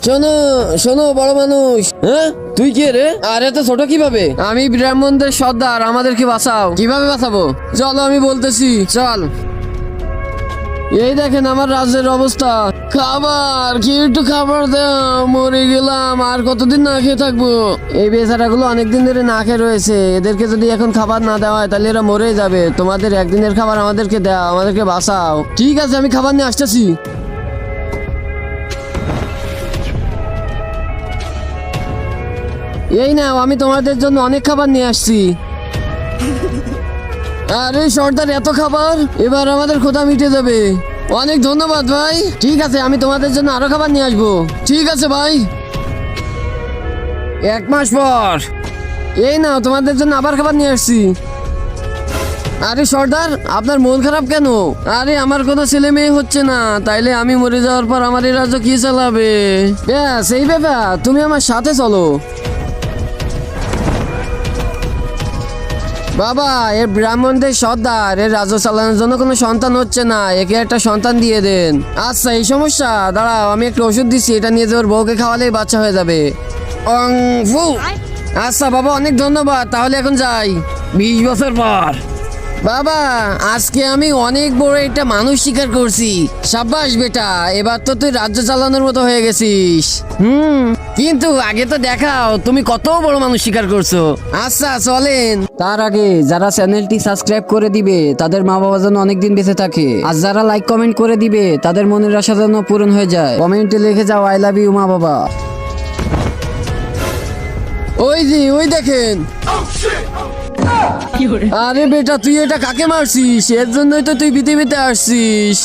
শোনো শোনো বড় মানুষ, হ্যাঁ তুই কে রে? আর এত ছোট কিভাবে? আমি ব্রাহ্মণদের সর্দার, আমাদেরকে বাঁচাও। কিভাবে বাঁচাবো? চলো আমি বলতেছি, চল। এই দেখেন আমার রাজ্যের অবস্থা। খাবার কি, একটু খাবার দাও, মরে গেলাম, আর কতদিন না খেয়ে থাকবো? এই বেচারাগুলো অনেকদিন ধরে না খেয়ে রয়েছে, এদেরকে যদি এখন খাবার না দেওয়া হয় তাহলে এরা মরে যাবে। তোমাদের একদিনের খাবার আমাদেরকে দাও, আমাদেরকে বাঁচাও। ঠিক আছে, আমি খাবার নিয়ে আসতেছি। এই নাও, আমি তোমাদের জন্য অনেক খাবার নিয়ে আসছি। আরে সর্দার, এত খাবার, এবার আমাদের ক্ষুধা মিটে যাবে। অনেক ধন্যবাদ ভাই। ঠিক আছে, আমি তোমাদের জন্য আরো খাবার নিয়ে আসবো। ঠিক আছে ভাই। 1 মাস পর এই নাও, তোমাদের জন্য আবার খাবার নিয়ে আসছি। আরে সর্দার, আপনার মন খারাপ কেন? আরে আমার কোনো ছেলে মেয়ে হচ্ছে না, তাইলে আমি মরে যাওয়ার পর আমার এই রাজ্য কি চালাবে? ব্যাস এই ব্যাপার, তুমি আমার সাথে চলো। বাবা, এর ব্রাহ্মণদের সর্দার, এর রাজ্য চালানোর জন্য কোনো সন্তান হচ্ছে না, একে একটা সন্তান দিয়ে দেন। আচ্ছা এই সমস্যা, দাঁড়াও আমি একটা ওষুধ দিচ্ছি, এটা নিয়ে তোর বউকে খাওয়ালেই বাচ্চা হয়ে যাবে। অং ফু। আচ্ছা বাবা, অনেক ধন্যবাদ, তাহলে এখন যাই। 20 বছর পর। বাবা, আজকে আমি অনেক বড় একটা মানুষ শিকার করছি। সাব্বাস বেটা, এবার তো তুই রাজ্য চালানোর মতো হয়ে গেছিস। কিন্তু আগে তো দেখাও তুমি কত বড় মানুষ শিকার করছো। আচ্ছা চলেন। তার আগে যারা চ্যানেলটি সাবস্ক্রাইব করে দিবে তাদের মা বাবা যেন অনেকদিন বেঁচে থাকে, আর যারা লাইক কমেন্ট করে দিবে তাদের মনের আশা যেন পূরণ হয়ে যায়। কমেন্টে লিখে যাও আই লাভ ইউ মা বাবা। ওই যে ওই দেখেন। আরে বেটা, তুই এটা কাকে মারছিস? এর জন্যই তো তুই পৃথিবীতে আসছিস।